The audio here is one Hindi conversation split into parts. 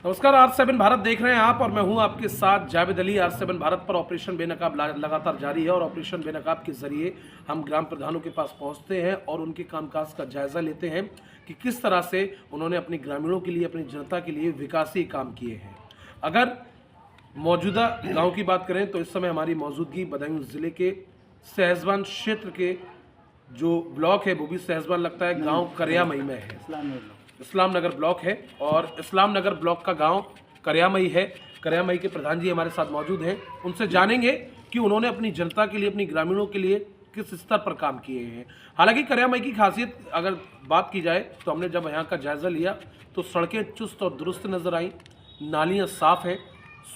नमस्कार, R7 भारत देख रहे हैं आप और मैं हूं आपके साथ जावेद अली। R7 भारत पर ऑपरेशन बेनकाब लगातार जारी है और ऑपरेशन बेनकाब के जरिए हम ग्राम प्रधानों के पास पहुंचते हैं और उनके कामकाज का जायजा लेते हैं कि किस तरह से उन्होंने अपने ग्रामीणों के लिए, अपनी जनता के लिए विकासी काम किए हैं। अगर मौजूदा गाँव की बात करें तो इस समय हमारी मौजूदगी बदायूं जिले के सहसवान क्षेत्र के जो ब्लॉक है वो भी सहसवान लगता है, गाँव करियामई में है। इस्लाम नगर ब्लॉक है और इस्लाम नगर ब्लॉक का गांव करियामई है। करियामई के प्रधान जी हमारे साथ मौजूद हैं, उनसे जानेंगे कि उन्होंने अपनी जनता के लिए, अपनी ग्रामीणों के लिए किस स्तर पर काम किए हैं। हालांकि करियामई की खासियत अगर बात की जाए तो हमने जब यहाँ का जायज़ा लिया तो सड़कें चुस्त और दुरुस्त नज़र आई, नालियाँ साफ़ हैं।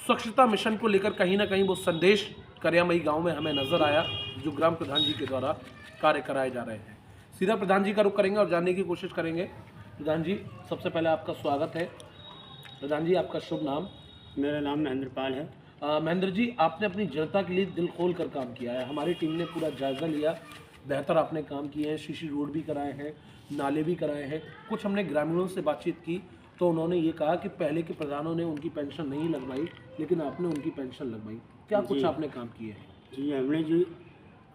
स्वच्छता मिशन को लेकर कहीं ना कहीं वो संदेश करियामई गाँव में हमें नज़र आया जो ग्राम प्रधान जी के द्वारा कार्य कराए जा रहे हैं। सीधा प्रधान जी का रुख करेंगे और जानने की कोशिश करेंगे। प्रधान जी, सबसे पहले आपका स्वागत है। प्रधान जी, आपका शुभ नाम? मेरा नाम महेंद्र पाल है। महेंद्र जी, आपने अपनी जनता के लिए दिल खोल कर काम किया है। हमारी टीम ने पूरा जायज़ा लिया, बेहतर आपने काम किए हैं। शीशी रोड भी कराए हैं, नाले भी कराए हैं। कुछ हमने ग्रामीणों से बातचीत की तो उन्होंने ये कहा कि पहले के प्रधानों ने उनकी पेंशन नहीं लगवाई लेकिन आपने उनकी पेंशन लगवाई। क्या कुछ आपने काम किए हैं? जी, हमने जो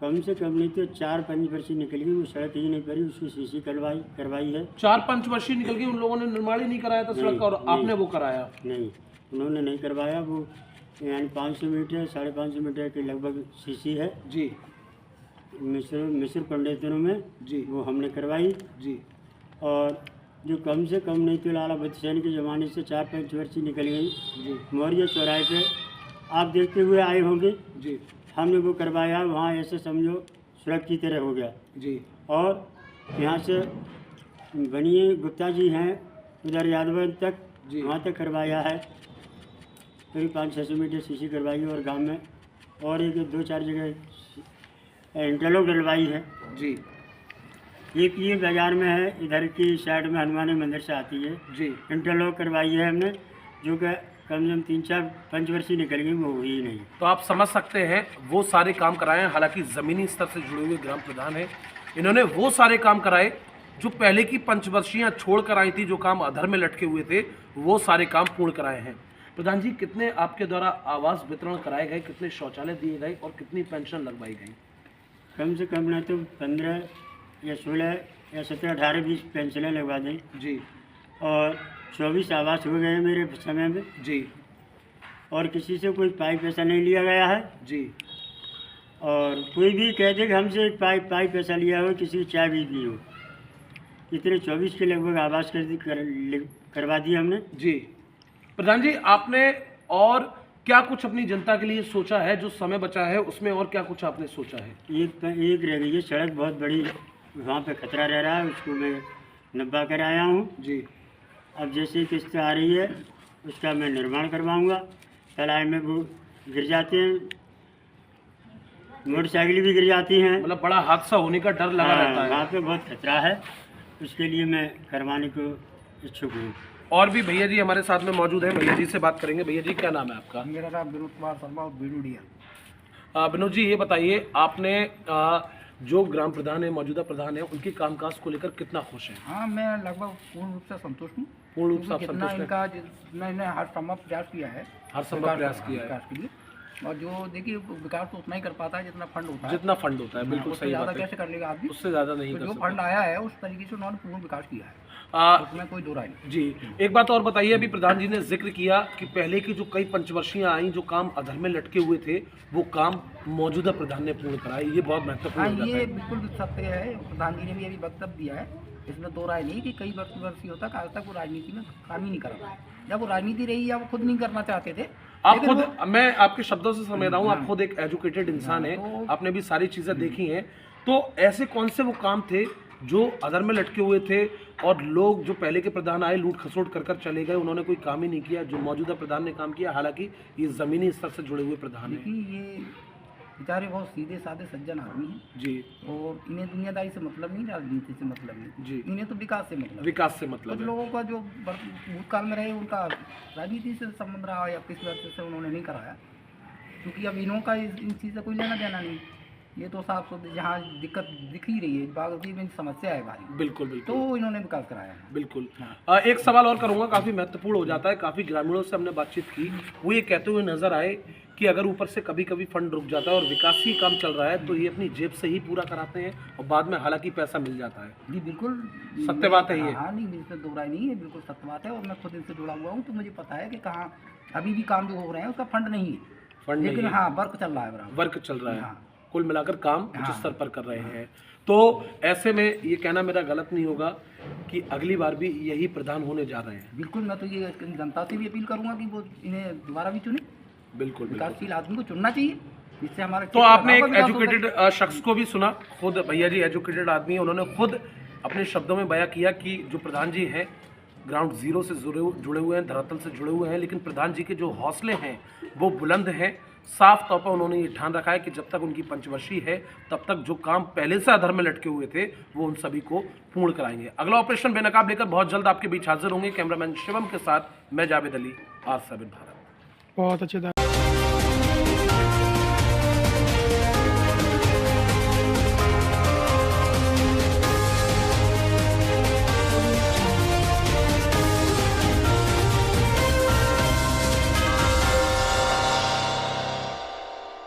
कम से कम नहीं तो 4-5 वर्षी निकल गई, वो सड़क ही नहीं करी, उसकी सीसी करवाई है। 4-5 वर्षीय निकल गई, उन लोगों ने निर्माण ही नहीं कराया था सड़क का और आपने वो कराया? नहीं, उन्होंने नहीं करवाया। वो यानी 500 मीटर 550 मीटर के लगभग सीसी है जी। मिस्र पंडितों में जी, वो हमने करवाई जी। और जो कम से कम नहीं तो लाला भगत सैन के ज़माने से 4-5 वर्षी निकल गई जी, मौर्य चौराहे पे आप देखते हुए आए होंगे। जी, हमने वो करवाया, वहाँ ऐसे समझो सड़क की तरह हो गया। जी, और यहाँ से बनिए गुप्ता जी हैं उधर यादव तक, जी। वहाँ तक करवाया है। करीब 500-600 मीटर सीसी करवाई है और गांव में और एक 2-4 जगह इंटरलॉक डलवाई है। जी, एक ये बाजार में है, इधर की साइड में हनुमानी मंदिर से आती है, जी। इंटरलॉक करवाई है हमने, जो कि कम से कम 3-4-5 वर्ष ही निकल गई, वो हुई ही नहीं। तो आप समझ सकते हैं वो सारे काम कराए हैं। हालांकि ज़मीनी स्तर से जुड़े हुए ग्राम प्रधान हैं, इन्होंने वो सारे काम कराए जो पहले की पंचवर्षीयाँ छोड़ कर आई थी, जो काम अधर में लटके हुए थे, वो सारे काम पूर्ण कराए हैं। प्रधान जी, कितने आपके द्वारा आवास वितरण कराए गए, कितने शौचालय दिए गए और कितनी पेंशन लगवाई गई? कम से कम ना तो 15 या 16 या 17, 18, 20 पेंशनें लगवा दें जी, और 24 आवास हो गए मेरे समय में। जी, और किसी से कोई पाई पैसा नहीं लिया गया है। जी। और कोई भी कह दे कि हमसे पाई पैसा लिया हो, किसी की चाय भी दी हो, इतने 24 के लगभग आवास करवा दिए हमने। जी। प्रधान जी, आपने और क्या कुछ अपनी जनता के लिए सोचा है? जो समय बचा है उसमें और क्या कुछ आपने सोचा है? एक रह गई है सड़क बहुत बड़ी, वहाँ पे खतरा रह रहा है, उसको मैं नब्बा कर आया हूँ। जी, अब जैसे किस्त आ रही है उसका मैं निर्माण करवाऊँगा। तलाय में वो गिर जाते हैं, मोटरसाइकिल भी गिर जाती हैं, मतलब बड़ा हादसा होने का डर लगा रहता है। वहाँ पे बहुत खतरा है, उसके लिए मैं करवाने को इच्छुक हूँ। और भी भैया जी हमारे साथ में मौजूद हैं, भैया जी से बात करेंगे। भैया जी, क्या नाम है आपका? मेरा नाम विनोद कुमार शर्मा और बीडूडिया। विनोद जी, ये बताइए, आपने जो ग्राम प्रधान है, मौजूदा प्रधान है, उनके कामकाज को लेकर कितना खुश हैं? हाँ, मैं लगभग पूर्ण रूप से संतुष्ट हूँ। पूर्ण रूप से आप जितना संतुष्ट हैं? इनका जितना इन्हें हर संभव प्रयास किया है, हर संभव प्रयास किया है। विकास के लिए। और जो देखिए विकास तो उतना ही कर पाता है जितना फंड होता है। जितना फंड होता है, बिल्कुल उससे सही ज़्यादा बात है। कैसे कर लेगा आदमी? उससे ज़्यादा नहीं तो कर जो सकता। फंड आया है उस तरीके से उन्होंने पूर्ण विकास किया है, आ, उसमें कोई दो राय नहीं। जी, एक बात और बताइए। अभी प्रधान जी ने जिक्र किया कि पहले की जो कई पंचवर्षीयाँ आई, जो काम अधर में लटके हुए थे, वो काम मौजूदा प्रधान ने पूर्ण कराए। ये बहुत महत्वपूर्ण हाँ, हो जाता ये है। बिल्कुल सत्य है। प्रधान जी ने भी अभी वक्तव्य दिया है, इसमें दो राय नहीं कि कई वर्षीय होता आज तक वो राजनीति में काम ही नहीं कर रहा है। जब वो राजनीति रही या वो खुद नहीं करना चाहते थे। आप खुद, मैं आपके शब्दों से समझ रहा हूँ, आप हाँ। खुद एक एजुकेटेड इंसान है, तो आपने भी सारी चीज़ें देखी हैं। तो ऐसे कौन से वो काम थे जो अधर में लटके हुए थे और लोग जो पहले के प्रधान आए लूट खसोट कर चले गए, उन्होंने कोई काम ही नहीं किया जो मौजूदा प्रधान ने काम किया? हालांकि ये ज़मीनी स्तर से जुड़े हुए प्रधान हैं। देखिए, ये बेचारे बहुत सीधे साधे सज्जन आदमी हैं जी, और इन्हें दुनियादारी से मतलब नहीं, राजनीति से मतलब नहीं। जी। इन्हें तो विकास से मतलब है। विकास से मतलब कुछ है। लोगों का जो भूतकाल में रहे उनका राजनीति से संबंध रहा या किस वजह से उन्होंने नहीं कराया, क्योंकि अब इन्हों का इन चीज़ से कोई लेना देना नहीं। ये तो साफ सुथरी जहाँ दिक्कत दिख ही रही है, बाकी में समस्या है भारी, बिल्कुल बिल्कुल तो इन्होंने विकास कराया है। बिल्कुल। हाँ। एक सवाल और करूंगा, काफ़ी महत्वपूर्ण हो जाता है। काफ़ी ग्रामीणों से हमने बातचीत की, वो ये कहते हुए नजर आए कि अगर ऊपर से कभी कभी फंड रुक जाता है और विकासी काम चल रहा है तो ये अपनी जेब से ही पूरा कराते हैं और बाद में हालांकि पैसा मिल जाता है। जी बिल्कुल सत्य बात है ये। हाँ नहीं, इसमें दो राय नहीं है, बिल्कुल सत्य बात है। और मैं खुद इनसे जुड़ा हुआ हूँ तो मुझे पता है कि कहाँ अभी भी काम जो हो रहे हैं उसका फंड नहीं है, फंड लेकिन नहीं है, हाँ वर्क चल रहा है बराबर। वर्क चल रहा है। हाँ। कुल मिलाकर काम उच्च हाँ। स्तर पर कर रहे हैं। तो ऐसे में ये कहना मेरा गलत नहीं होगा कि अगली बार भी यही प्रधान होने जा रहे हैं। बिल्कुल, मैं तो ये जनता से भी अपील करूंगा कि वो इन्हें दोबारा भी चुने। बिल्कुल बिल्कुल। विकासशील आदमी को चुनना चाहिए, जिससे हमारा तो क्षेत्र आपने एक का विकास होगा। एजुकेटेड शख्स को भी सुना, खुद भैया जी एजुकेटेड आदमी है, उन्होंने खुद अपने शब्दों में बयां किया कि जो प्रधान जी हैं ग्राउंड जीरो से जुड़े हुए हैं, धरातल से जुड़े हुए हैं, लेकिन प्रधान जी के जो हौसले हैं वो बुलंद हैं। साफ तौर पर उन्होंने ये ठान रखा है कि जब तक उनकी पंचवर्षीय है तब तक जो काम पहले से अधर में लटके हुए थे वो उन सभी को पूर्ण कराएंगे। अगला ऑपरेशन बेनकाब लेकर बहुत जल्द आपके बीच हाजिर होंगे। कैमरामैन शिवम के साथ मैं जावेद अली, R7 भारत। बहुत अच्छे